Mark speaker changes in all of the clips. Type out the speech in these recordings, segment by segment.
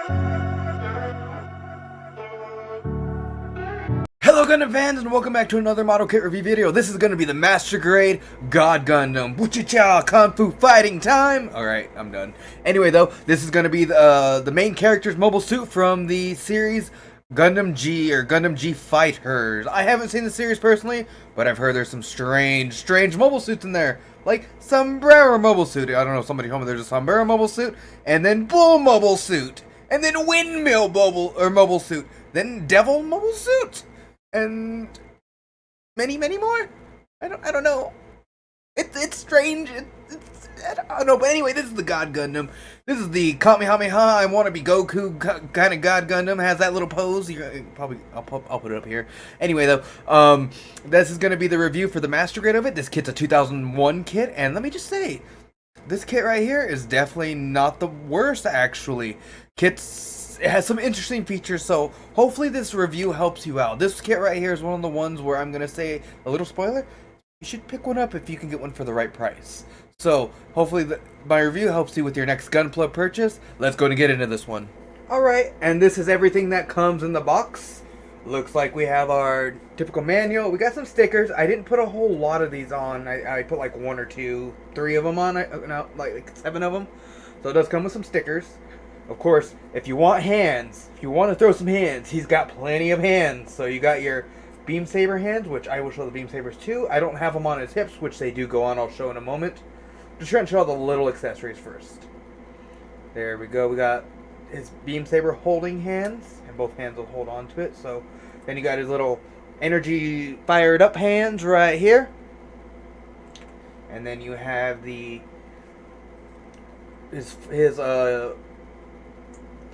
Speaker 1: Hello Gundam fans and welcome back to another model kit review video. This is going to be the Master Grade God Gundam. Wucha-cha Kung Fu fighting time! Alright, I'm done. Anyway though, this is going to be the main character's mobile suit from the series Gundam G or Gundam G Fighters. I haven't seen the series personally, but I've heard there's some strange mobile suits in there. Like Sombrero mobile suit. I don't know, somebody told me there's a Sombrero mobile suit, and then Bull mobile suit, and then Windmill mobile suit, then Devil mobile suit. And many more. I don't know. It's strange. I don't know. But anyway, this is the God Gundam. This is the Kamehameha. I want to be Goku kind of God Gundam. Has that little pose. I'll put it up here. Anyway, though, this is gonna be the review for the Master Grade of it. This kit's a 2001 kit, and let me just say, this kit right here is definitely not the worst. Actually, it has some interesting features, so hopefully this review helps you out. This kit right here is one of the ones where I'm going to say a little spoiler. You should pick one up if you can get one for the right price. So hopefully my review helps you with your next Gunpla purchase. Let's go and get into this one. Alright, and this is everything that comes in the box. Looks like we have our typical manual. We got some stickers. I didn't put a whole lot of these on. I put like 1 or 2, 3 of them on. No, like 7 of them. So it does come with some stickers. Of course, if you want hands, if you want to throw some hands, he's got plenty of hands. So you got your beam saber hands, which I will show the beam sabers too. I don't have them on his hips, which they do go on. I'll show in a moment. Just trying to show all the little accessories first. There we go. We got his beam saber holding hands, and both hands will hold on to it. So then you got his little energy fired up hands right here. And then you have his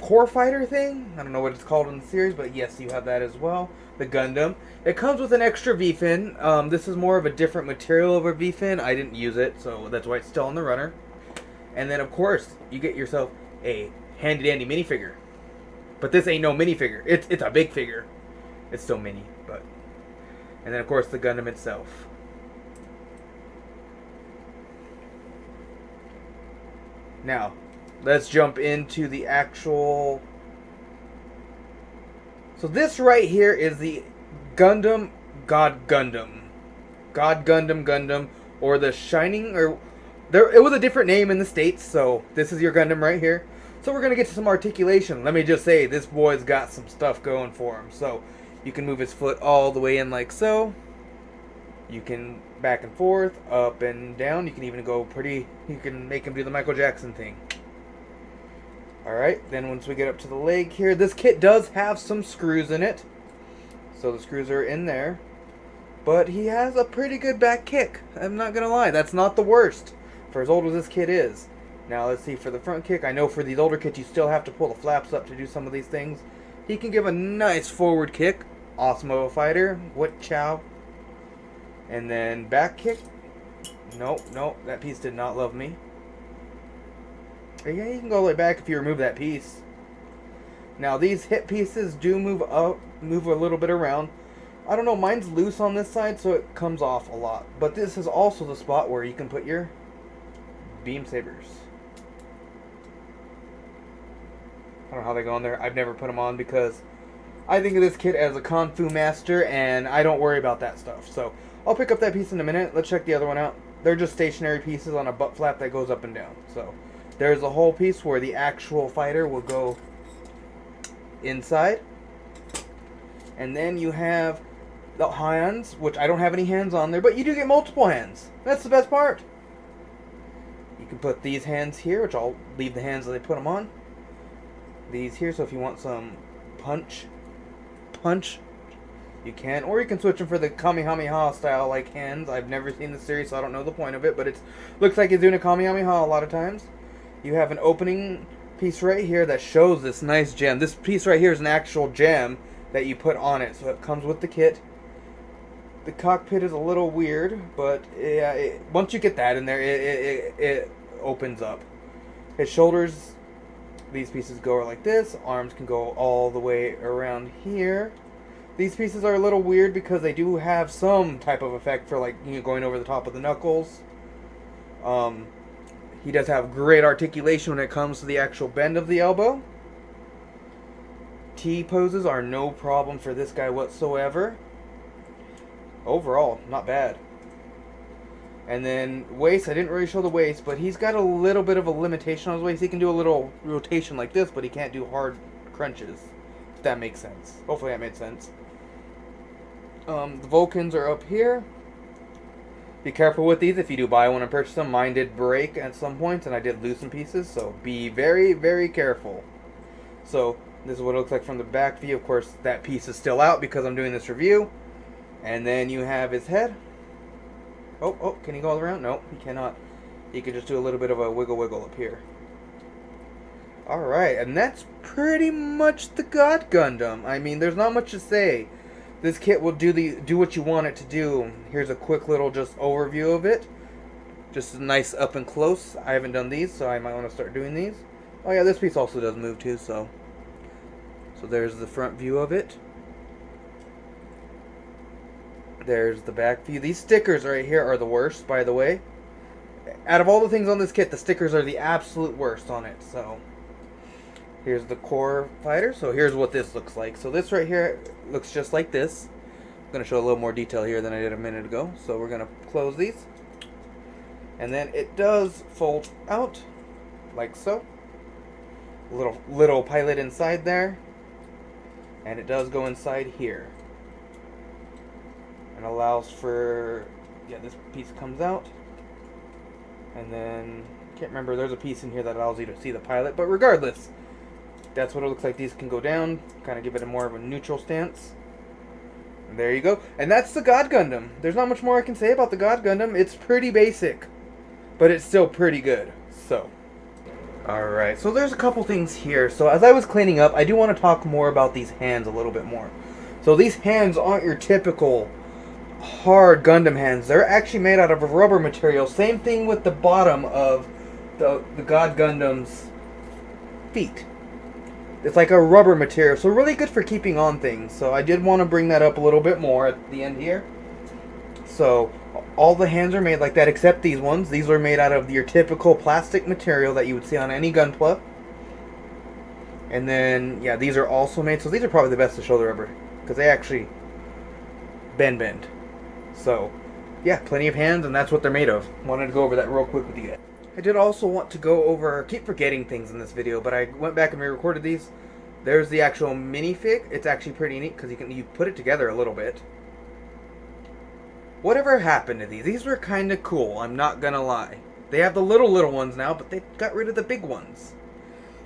Speaker 1: core fighter thing. I don't know what it's called in the series, but yes, you have that as well. The Gundam. It comes with an extra V-fin. This is more of a different material over V-fin. I didn't use it, so that's why it's still on the runner. And then, of course, you get yourself a handy-dandy minifigure. But this ain't no minifigure. It's a big figure. It's still mini, but... And then, of course, the Gundam itself. Now, let's jump into the actual... So this right here is the Gundam God Gundam. God Gundam, or the Shining, or... it was a different name in the States, so this is your Gundam right here. So we're going to get to some articulation. Let me just say, this boy's got some stuff going for him. So, you can move his foot all the way in like so. You can back and forth, up and down. You can even go you can make him do the Michael Jackson thing. Alright, then once we get up to the leg here, this kit does have some screws in it. So the screws are in there. But he has a pretty good back kick. I'm not going to lie, that's not the worst for as old as this kit is. Now let's see for the front kick. I know for these older kits you still have to pull the flaps up to do some of these things. He can give a nice forward kick. Awesome of a fighter. What chow. And then back kick. Nope, that piece did not love me. Yeah, you can go way back if you remove that piece. Now these hip pieces do move a little bit around. I don't know, mine's loose on this side, so it comes off a lot. But this is also the spot where you can put your beam sabers. I don't know how they go on there. I've never put them on because I think of this kit as a Kung Fu master, and I don't worry about that stuff. So I'll pick up that piece in a minute. Let's check the other one out. They're just stationary pieces on a butt flap that goes up and down. So there's a whole piece where the actual fighter will go inside. And then you have the hands, which I don't have any hands on there, but you do get multiple hands. That's the best part. You can put these hands here, which I'll leave the hands that they put them on. These here, so if you want some punch, you can. Or you can switch them for the Kamehameha style like hands. I've never seen the series, so I don't know the point of it, but it looks like he's doing a Kamehameha a lot of times. You have an opening piece right here that shows this nice gem. This piece right here is an actual gem that you put on it, so it comes with the kit. The cockpit is a little weird, but yeah, once you get that in there, it opens up. His shoulders, these pieces go like this. Arms can go all the way around here. These pieces are a little weird because they do have some type of effect for, like, you know, going over the top of the knuckles. He does have great articulation when it comes to the actual bend of the elbow. T poses are no problem for this guy whatsoever. Overall, not bad. And then waist, I didn't really show the waist, but he's got a little bit of a limitation on his waist. He can do a little rotation like this, but he can't do hard crunches. If that makes sense. Hopefully that made sense. The Vulcans are up here. Be careful with these if you do buy one and purchase them. Mine did break at some points, and I did lose some pieces, so be very, very careful. So, this is what it looks like from the back view. Of course, that piece is still out because I'm doing this review. And then you have his head. Oh, can he go all around? No, he cannot. He can just do a little bit of a wiggle up here. Alright, and that's pretty much the God Gundam. I mean, there's not much to say. This kit will do what you want it to do. Here's a quick little just overview of it. Just a nice up and close. I haven't done these, so I might want to start doing these. Oh yeah, this piece also does move too, so there's the front view of it. There's the back view. These stickers right here are the worst, by the way. Out of all the things on this kit, the stickers are the absolute worst on it. So, here's the core fighter. So, here's what this looks like. So, this right here looks just like this. I'm going to show a little more detail here than I did a minute ago. So, we're going to close these. And then it does fold out, like so. Little pilot inside there. And it does go inside here. And allows for, yeah, this piece comes out, and then can't remember, there's a piece in here that allows you to see the pilot, but regardless, that's what it looks like. These can go down, kind of give it a more of a neutral stance, and there you go. And that's the God Gundam. There's not much more I can say about the God Gundam. It's pretty basic, but it's still pretty good. So alright, so there's a couple things here. So as I was cleaning up, I do want to talk more about these hands a little bit more. So these hands aren't your typical hard Gundam hands. They're actually made out of a rubber material. Same thing with the bottom of the God Gundam's feet. It's like a rubber material, so really good for keeping on things. So I did want to bring that up a little bit more at the end here. So all the hands are made like that except these ones. These are made out of your typical plastic material that you would see on any Gunpla. And then, yeah, these are also made, so these are probably the best to show the rubber, because they actually bend. So, yeah, plenty of hands, and that's what they're made of. Wanted to go over that real quick with you guys. I did also want to go over, keep forgetting things in this video, but I went back and re-recorded these. There's the actual minifig. It's actually pretty neat, because you put it together a little bit. Whatever happened to these? These were kind of cool, I'm not gonna lie. They have the little ones now, but they got rid of the big ones.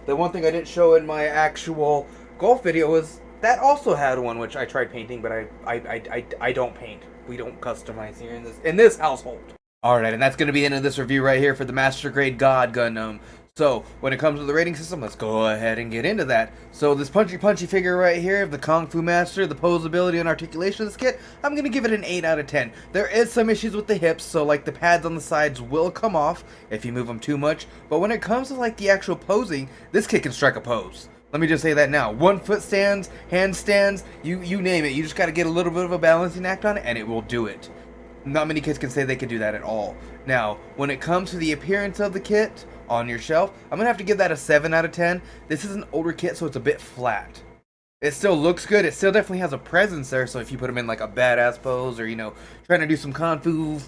Speaker 1: The one thing I didn't show in my actual golf video was that also had one, which I tried painting, but I don't paint. We don't customize here in this household. Alright, and that's going to be the end of this review right here for the Master Grade God Gundam. So, when it comes to the rating system, let's go ahead and get into that. So, this punchy figure right here of the Kung Fu Master, the posability and articulation of this kit, I'm going to give it an 8 out of 10. There is some issues with the hips, so like the pads on the sides will come off if you move them too much. But when it comes to like the actual posing, this kit can strike a pose. Let me just say that now. 1 foot stands, handstands, you name it. You just got to get a little bit of a balancing act on it, and it will do it. Not many kids can say they can do that at all. Now, when it comes to the appearance of the kit on your shelf, I'm going to have to give that a 7 out of 10. This is an older kit, so it's a bit flat. It still looks good. It still definitely has a presence there, so if you put him in like a badass pose or, you know, trying to do some Kung Fu,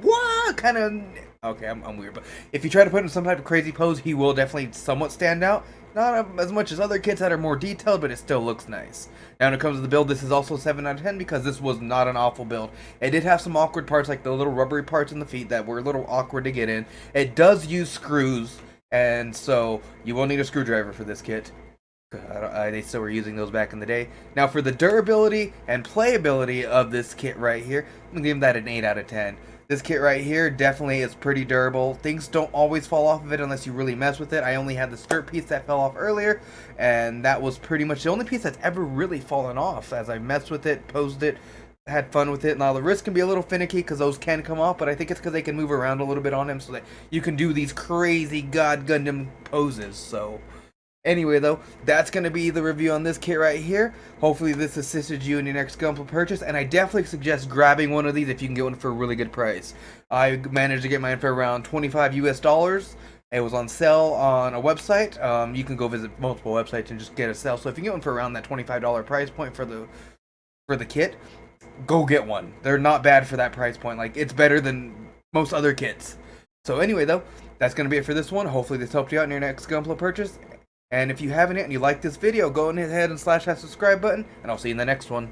Speaker 1: what kind of... Okay, I'm weird, but if you try to put him in some type of crazy pose, he will definitely somewhat stand out. Not as much as other kits that are more detailed, but it still looks nice. Now, when it comes to the build, this is also 7 out of 10 because this was not an awful build. It did have some awkward parts, like the little rubbery parts in the feet that were a little awkward to get in. It does use screws, and so you will need a screwdriver for this kit. They still were using those back in the day. Now, for the durability and playability of this kit right here, I'm going to give that an 8 out of 10. This kit right here definitely is pretty durable. Things don't always fall off of it unless you really mess with it. I only had the skirt piece that fell off earlier, and that was pretty much the only piece that's ever really fallen off as I messed with it, posed it, had fun with it. Now, the wrists can be a little finicky because those can come off, but I think it's because they can move around a little bit on him so that you can do these crazy God Gundam poses, so... Anyway, though, that's going to be the review on this kit right here. Hopefully this assisted you in your next Gunpla purchase, and I definitely suggest grabbing one of these if you can get one for a really good price. I managed to get mine for around $25 US. It was on sale on a website. You can go visit multiple websites and just get a sale. So if you get one for around that $25 price point for the kit, go get one. They're not bad for that price point. Like, it's better than most other kits. So anyway, though, that's gonna be it for this one. Hopefully this helped you out in your next Gunpla purchase. And if you haven't yet and you like this video, go ahead and slash that subscribe button, and I'll see you in the next one.